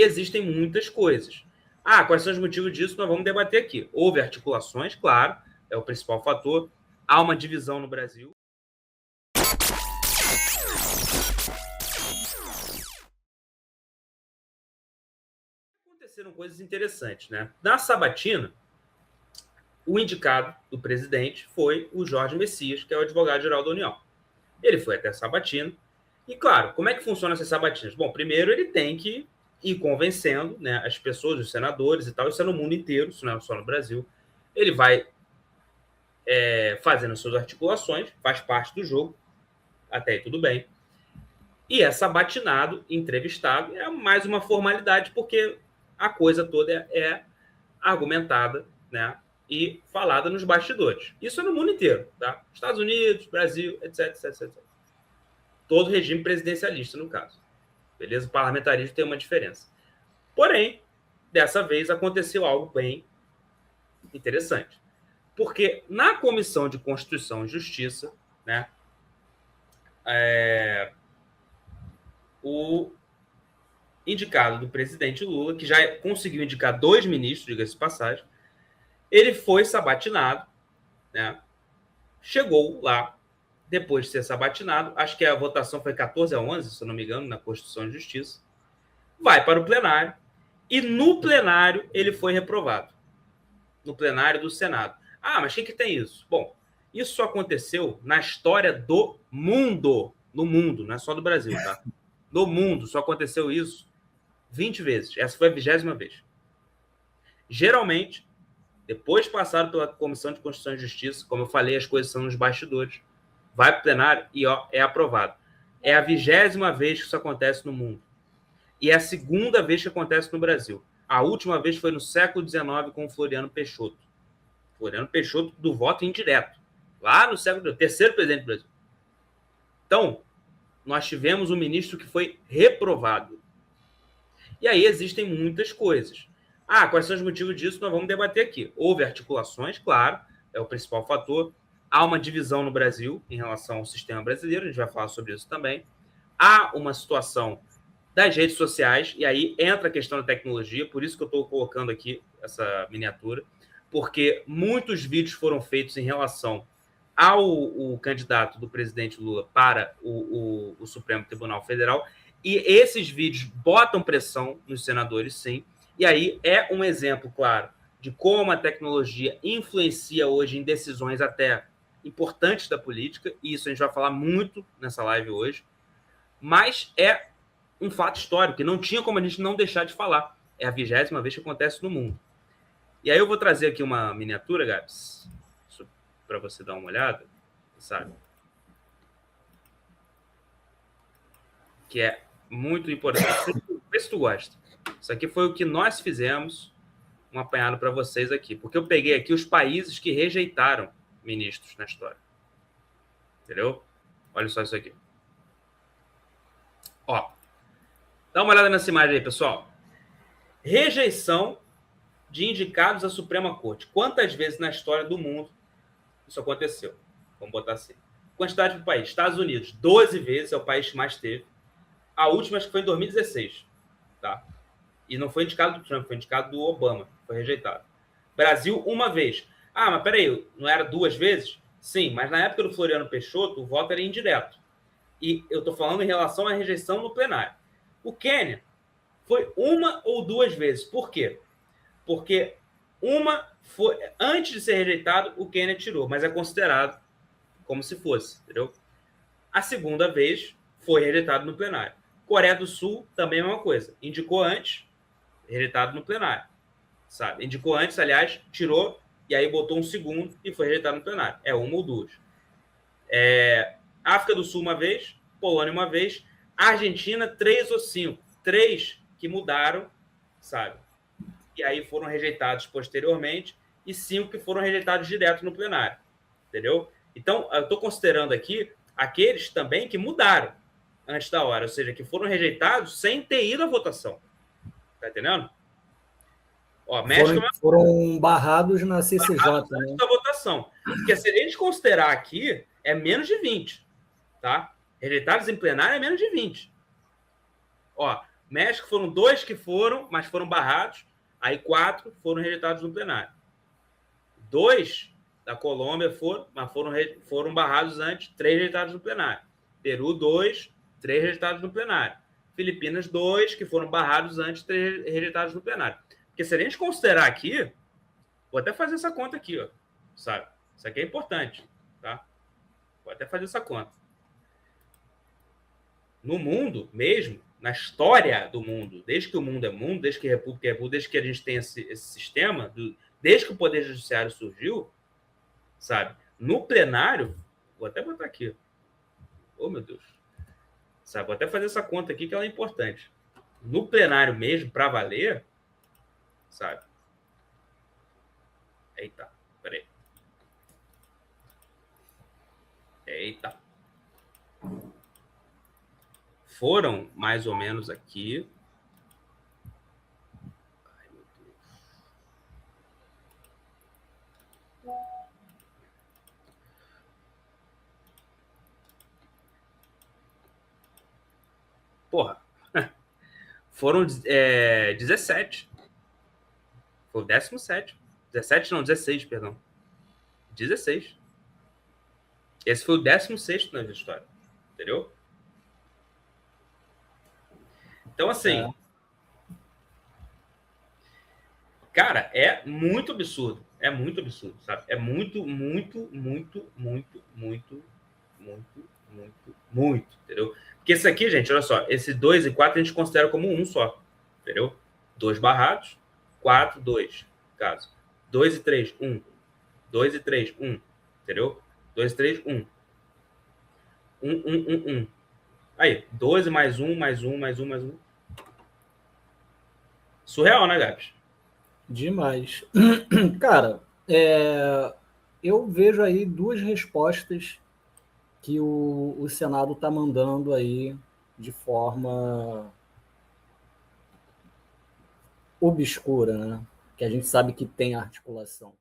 existem muitas coisas. Quais são os motivos disso? Nós vamos debater aqui. Houve articulações, claro, é o principal fator. Há uma divisão no Brasil. Aconteceram coisas interessantes, né? Na sabatina, o indicado do presidente foi o Jorge Messias, que é o advogado-geral da União. Ele foi até a sabatina. E, claro, como é que funcionam essas sabatinas? Bom, primeiro ele tem que ir convencendo, né, as pessoas, os senadores e tal, isso é no mundo inteiro, isso não é só no Brasil. Ele vai fazendo suas articulações, faz parte do jogo, até aí tudo bem. E é sabatinado, entrevistado, é mais uma formalidade, porque a coisa toda é argumentada, né, e falada nos bastidores. Isso é no mundo inteiro, tá? Estados Unidos, Brasil, etc, etc, etc. Todo regime presidencialista, no caso. Beleza? O parlamentarismo tem uma diferença. Porém, dessa vez aconteceu algo bem interessante. Porque na Comissão de Constituição e Justiça, né, o indicado do presidente Lula, que já conseguiu indicar 2 ministros, diga-se de passagem, ele foi sabatinado, né, chegou lá, depois de ser sabatinado, acho que a votação foi 14-11, se eu não me engano, na Constituição e Justiça, vai para o plenário, e no plenário ele foi reprovado. No plenário do Senado. Mas o que tem isso? Bom, isso só aconteceu na história do mundo. No mundo, não é só do Brasil, tá? No mundo só aconteceu isso 20 vezes. Essa foi a 20ª vez. Geralmente, depois de passado pela Comissão de Constituição e Justiça, como eu falei, as coisas são nos bastidores, vai para o plenário e é aprovado. É a 20ª vez que isso acontece no mundo. E é a 2ª vez que acontece no Brasil. A última vez foi no século XIX com o Floriano Peixoto. Floriano Peixoto do voto indireto. Lá no século XIX, 3º presidente do Brasil. Então, nós tivemos um ministro que foi reprovado. E aí existem muitas coisas. Quais são os motivos disso? Nós vamos debater aqui. Houve articulações, claro, é o principal fator. Há uma divisão no Brasil em relação ao sistema brasileiro, a gente vai falar sobre isso também. Há uma situação das redes sociais, e aí entra a questão da tecnologia, por isso que eu estou colocando aqui essa miniatura, porque muitos vídeos foram feitos em relação ao candidato do presidente Lula para o Supremo Tribunal Federal, e esses vídeos botam pressão nos senadores, sim, e aí é um exemplo, claro, de como a tecnologia influencia hoje em decisões até importantes da política, e isso a gente vai falar muito nessa live hoje, mas é um fato histórico, que não tinha como a gente não deixar de falar. É a 20ª vez que acontece no mundo. E aí eu vou trazer aqui uma miniatura, Gabs, para você dar uma olhada, sabe? Que é muito importante. Vê se tu gosta. Isso aqui foi o que nós fizemos, um apanhado para vocês aqui. Porque eu peguei aqui os países que rejeitaram ministros na história. Entendeu? Olha só isso aqui. Dá uma olhada nessa imagem aí, pessoal. Rejeição de indicados à Suprema Corte. Quantas vezes na história do mundo isso aconteceu? Vamos botar assim. Quantidade do país. Estados Unidos, 12 vezes, é o país que mais teve. A última acho que foi em 2016. Tá? E não foi indicado do Trump, foi indicado do Obama. Foi rejeitado. Brasil, 1 vez. Mas peraí, não era 2 vezes? Sim, mas na época do Floriano Peixoto, o voto era indireto. E eu estou falando em relação à rejeição no plenário. O Quênia foi 1 ou 2 vezes. Por quê? Porque uma foi... Antes de ser rejeitado, o Quênia tirou, mas é considerado como se fosse, entendeu? A 2ª vez foi rejeitado no plenário. Coreia do Sul, também é a mesma coisa. Indicou antes, rejeitado no plenário. Sabe? Indicou antes, aliás, tirou, e aí botou um segundo e foi rejeitado no plenário. É 1 ou 2. África do Sul 1 vez, Polônia 1 vez, Argentina 3 ou 5. 3 que mudaram, sabe? E aí foram rejeitados posteriormente, e 5 que foram rejeitados direto no plenário. Entendeu? Então, eu estou considerando aqui aqueles também que mudaram antes da hora, ou seja, que foram rejeitados sem ter ido à votação. Tá entendendo? Foram barrados na CCJ. Antes da votação. Porque se a gente considerar aqui, é menos de 20. Tá? Rejeitados em plenário é menos de 20. México foram 2 que foram, mas foram barrados. Aí 4 foram rejeitados no plenário. 2 da Colômbia foram, mas foram barrados antes, 3 rejeitados no plenário. Peru, 2, 3 rejeitados no plenário. Filipinas, 2, que foram barrados antes, 3 rejeitados no plenário. Porque se a gente considerar aqui, vou até fazer essa conta aqui, ó, sabe? Isso aqui é importante, tá? Vou até fazer essa conta. No mundo mesmo, na história do mundo, desde que o mundo é mundo, desde que a República é República, desde que a gente tem esse sistema, desde que o Poder Judiciário surgiu, sabe? No plenário, vou até botar aqui. Oh, meu Deus. Sabe? Vou até fazer essa conta aqui que ela é importante. No plenário mesmo, para valer, sabe? Eita, peraí. Eita. Foram mais ou menos aqui. Ai, meu Deus. Porra. Foram 17. Foi o 17. 17 não, 16, perdão. 16. Esse foi o 16º na história. Entendeu? Então, assim... Cara, é muito absurdo. É muito absurdo, sabe? É muito, muito, muito, muito, muito, muito, muito, muito, entendeu? Porque esse aqui, gente, olha só, esse 2 e 4 a gente considera como um só, entendeu? 2 barrados, 4, 2, caso. 2 e 3, 1. 2 e 3, 1, entendeu? 2 e 3, 1. 1, 1, 1, 1. Aí, 12 mais 1, mais 1, mais 1, mais 1. Surreal, né, Gabs? Demais. Cara, eu vejo aí 2 respostas que o Senado está mandando aí de forma obscura, né? Que a gente sabe que tem articulação.